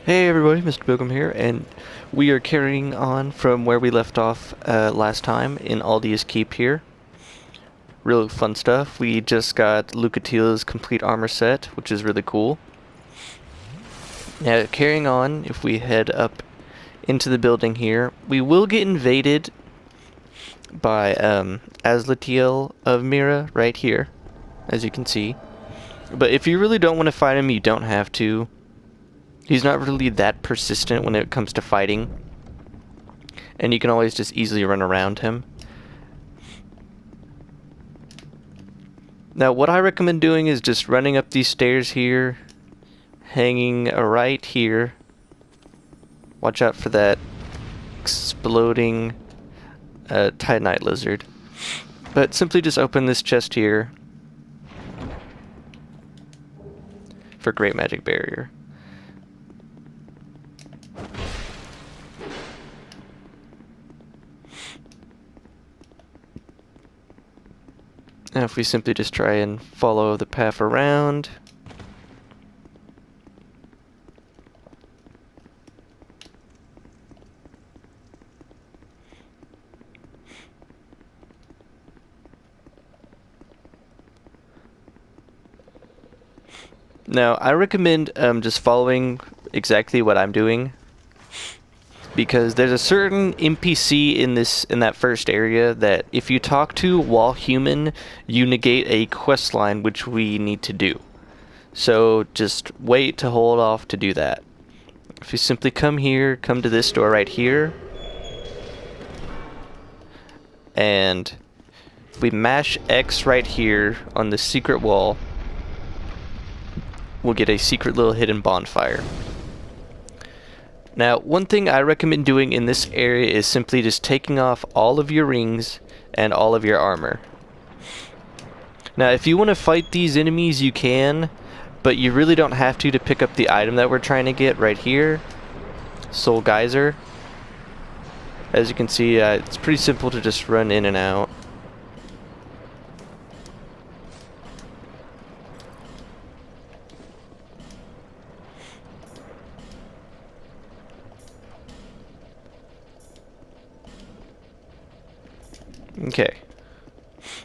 Hey everybody, Mr. Pilgrim here, and we are carrying on from where we left off last time in Aldia's Keep here. Really fun stuff. We just got Lucatila's complete armor set, which is really cool. Now, carrying on, if we head up into the building here, we will get invaded by Azlatiel of Mira right here, as you can see. But if you really don't want to fight him, you don't have to. He's not really that persistent when it comes to fighting, and you can always just easily run around him. Now what I recommend doing is just running up these stairs here, hanging right here. Watch out for that exploding Titanite lizard. But simply just open this chest here for Great Magic Barrier. Now if we simply just try and follow the path around. Now I recommend just following exactly what I'm doing, because there's a certain NPC in that first area that if you talk to while human, you negate a quest line which we need to do. So just wait to hold off to do that. If you simply come here, come to this door right here, and if we mash X right here on the secret wall, we'll get a secret little hidden bonfire. Now, one thing I recommend doing in this area is simply just taking off all of your rings and all of your armor. Now, if you want to fight these enemies, you can, but you really don't have to pick up the item that we're trying to get right here, Soul Geyser. As you can see, it's pretty simple to just run in and out. Okay,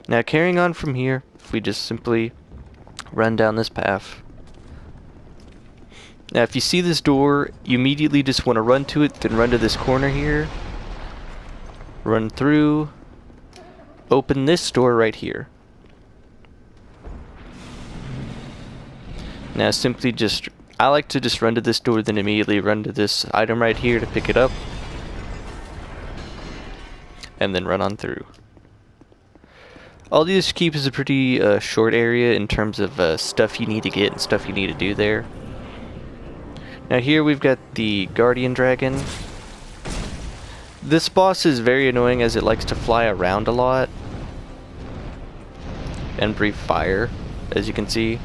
now carrying on from here, if we just simply run down this path. Now if you see this door, you immediately just want to run to it, then run to this corner here, run through, open this door right here. Now simply just, I like to just run to this door, then immediately run to this item right here to pick it up, and then run on through. Aldia's Keep is a pretty short area in terms of stuff you need to get and stuff you need to do there. Now here we've got the Guardian Dragon. This boss is very annoying as it likes to fly around a lot and breathe fire, as you can see.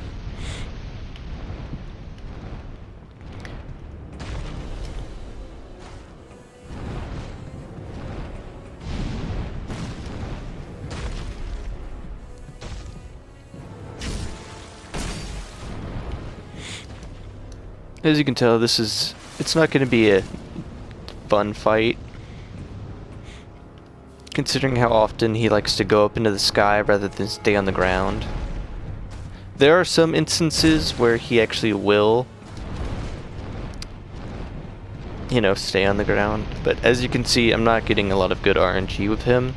As you can tell, it's not going to be a fun fight, considering how often he likes to go up into the sky rather than stay on the ground. There are some instances where he actually will, stay on the ground, but as you can see, I'm not getting a lot of good RNG with him.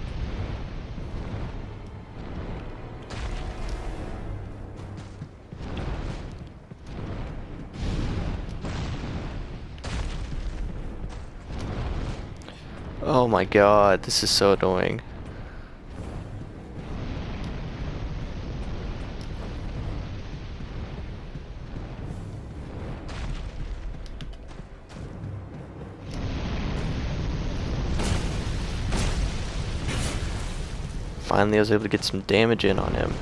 Oh my god, this is so annoying. Finally, I was able to get some damage in on him.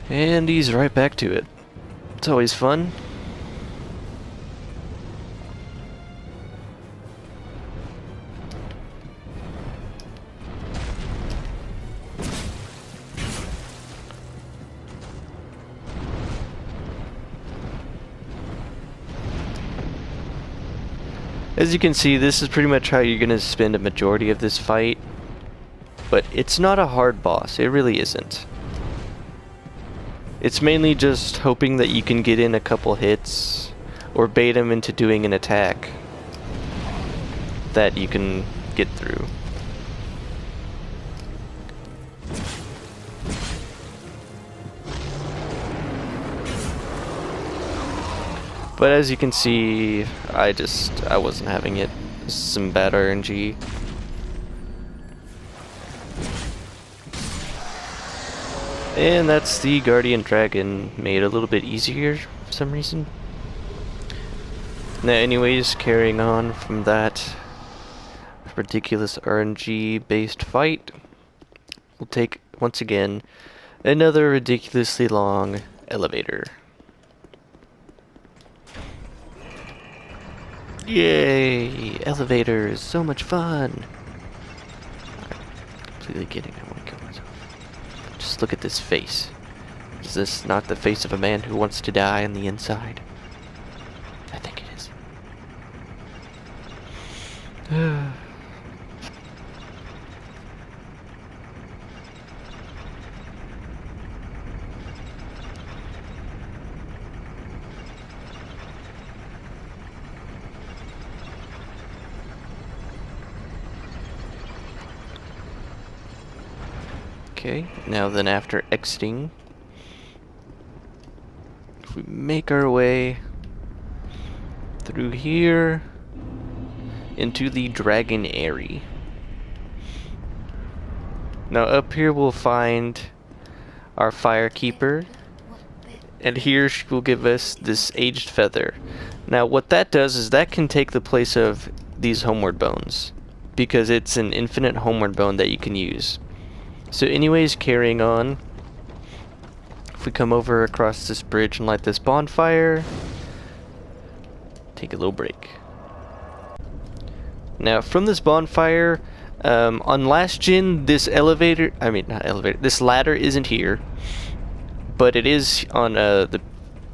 And he's right back to it. It's always fun. As you can see, this is pretty much how you're going to spend a majority of this fight. But it's not a hard boss, it really isn't. It's mainly just hoping that you can get in a couple hits, or bait him into doing an attack that you can get through. But as you can see, I wasn't having it. This is some bad RNG. And that's the Guardian Dragon made a little bit easier for some reason. Now anyways, carrying on from that ridiculous RNG based fight, we'll take, once again, another ridiculously long elevator. Yay! Elevators, so much fun! I'm completely kidding, I want to kill myself. Just look at this face. Is this not the face of a man who wants to die on the inside? I think it is. Okay, now then after exiting, if we make our way through here into the dragon aerie. Now up here we'll find our firekeeper, and here she will give us this aged feather. Now what that does is that can take the place of these homeward bones, because it's an infinite homeward bone that you can use. So anyways, carrying on, if we come over across this bridge and light this bonfire, take a little break. Now from this bonfire, on last gen, this this ladder isn't here, but it is on the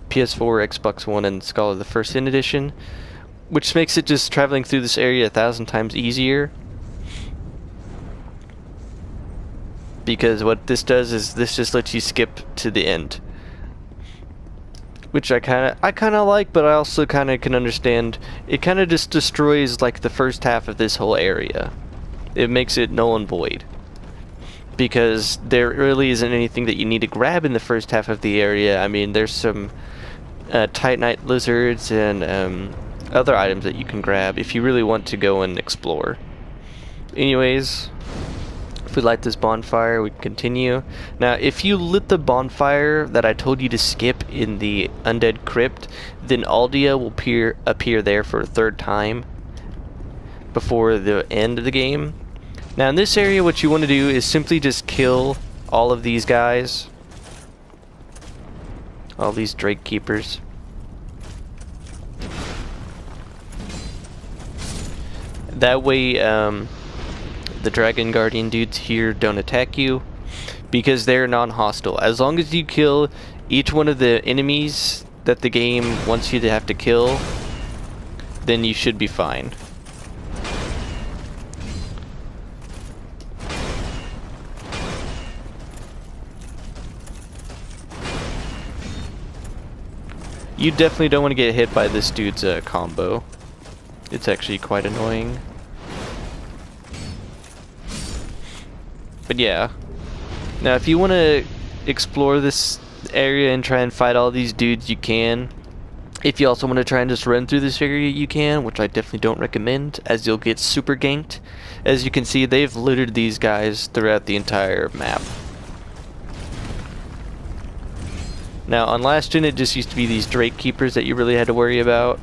PS4, Xbox One, and Scholar the First In Edition, which makes it just traveling through this area 1,000 times easier. Because what this does is this just lets you skip to the end, which I kind of like, but I also kind of can understand. It kind of just destroys like the first half of this whole area. It makes it null and void, because there really isn't anything that you need to grab in the first half of the area. I mean, there's some titanite lizards and other items that you can grab if you really want to go and explore. Anyways, if we light this bonfire, we can continue. Now, if you lit the bonfire that I told you to skip in the Undead Crypt, then Aldia will appear there for a third time before the end of the game. Now, in this area, what you want to do is simply just kill all of these guys. All these Drake Keepers. That way, the Dragon Guardian dudes here don't attack you, because they're non-hostile. As long as you kill each one of the enemies that the game wants you to have to kill, then you should be fine. You definitely don't want to get hit by this dude's combo. It's actually quite annoying. But yeah, now if you want to explore this area and try and fight all these dudes, you can. If you also want to try and just run through this area, you can, which I definitely don't recommend, as you'll get super ganked. As you can see, they've littered these guys throughout the entire map. Now on last gen, it just used to be these Drake Keepers that you really had to worry about.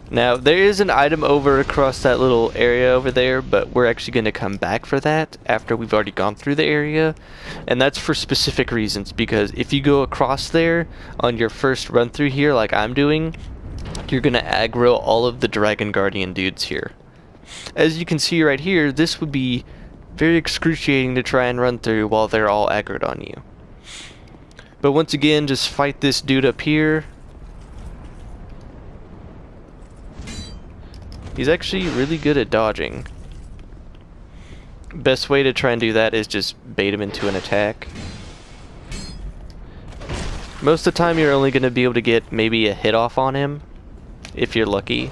Now, there is an item over across that little area over there, but we're actually going to come back for that after we've already gone through the area. And that's for specific reasons, because if you go across there on your first run through here like I'm doing, you're going to aggro all of the Dragon Guardian dudes here. As you can see right here, this would be very excruciating to try and run through while they're all aggroed on you. But once again, just fight this dude up here. He's actually really good at dodging. Best way to try and do that is just bait him into an attack. Most of the time you're only going to be able to get maybe a hit off on him, if you're lucky.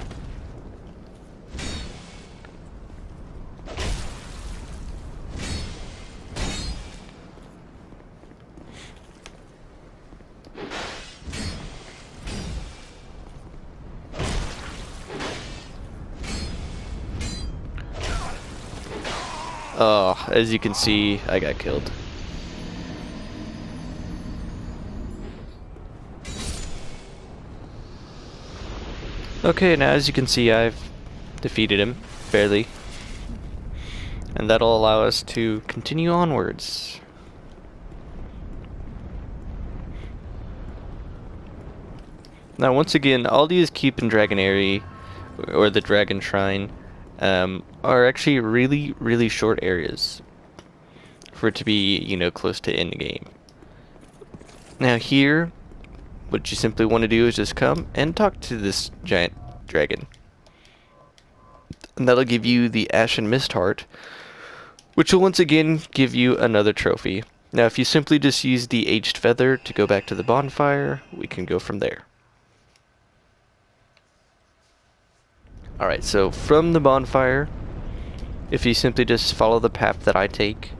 Oh, as you can see, I got killed. Okay, now as you can see, I've defeated him, barely. And that'll allow us to continue onwards. Now once again, Aldia's Keep and Dragon Aerie, or the Dragon Shrine, are actually really short areas for it to be, you know, close to end game. Now here, what you simply want to do is just come and talk to this giant dragon. And that'll give you the Ashen Mist Heart, which will once again give you another trophy. Now if you simply just use the Aged Feather to go back to the bonfire, we can go from there. Alright, so from the bonfire, if you simply just follow the path that I take,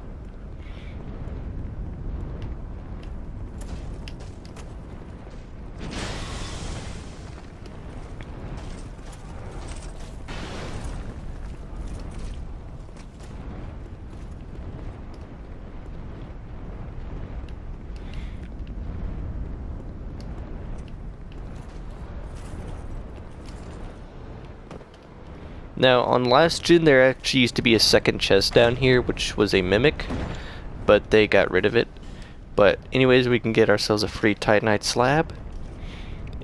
now, on last gen, there actually used to be a second chest down here, which was a mimic, but they got rid of it. But anyways, we can get ourselves a free Titanite slab.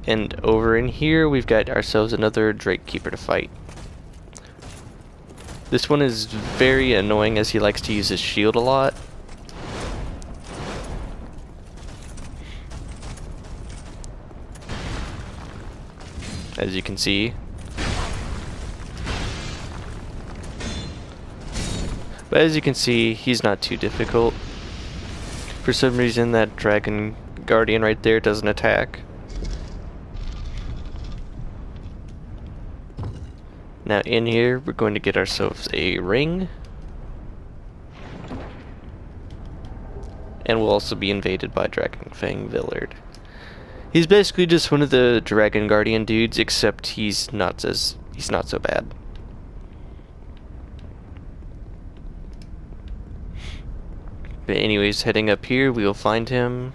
And over in here, we've got ourselves another Drake Keeper to fight. This one is very annoying as he likes to use his shield a lot. As you can see. But as you can see, he's not too difficult. For some reason, that Dragon Guardian right there doesn't attack. Now in here, we're going to get ourselves a ring. And we'll also be invaded by Dragonfang Villard. He's basically just one of the Dragon Guardian dudes, except he's not so bad. But anyways, heading up here, we will find him.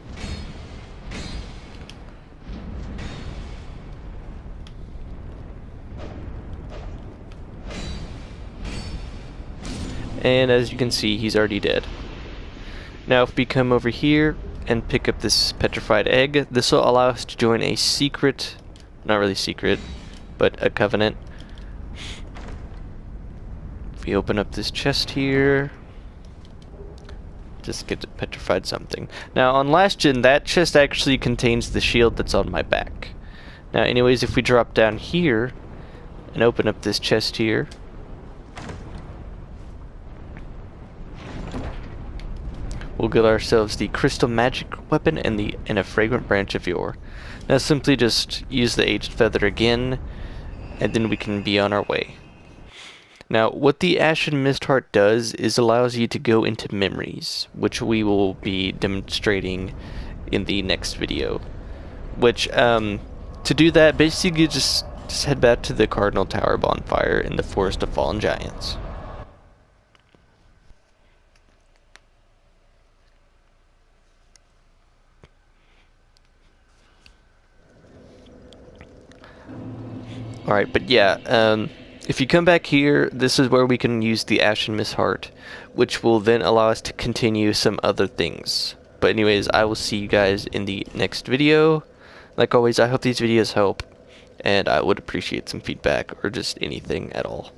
And as you can see, he's already dead. Now if we come over here and pick up this petrified egg, this will allow us to join a secret, not really secret, but a covenant. If we open up this chest here, just get petrified something. Now on last gen, that chest actually contains the shield that's on my back. Now anyways, if we drop down here and open up this chest here, we'll get ourselves the crystal magic weapon and a fragrant branch of yore. Now simply just use the Aged Feather again, and then we can be on our way. Now, what the Ashen Mist Heart does is allows you to go into memories, which we will be demonstrating in the next video. Which, to do that, basically you just head back to the Cardinal Tower bonfire in the Forest of Fallen Giants. Alright, but yeah, if you come back here, this is where we can use the Ashen Mist Heart, which will then allow us to continue some other things. But anyways, I will see you guys in the next video. Like always, I hope these videos help, and I would appreciate some feedback or just anything at all.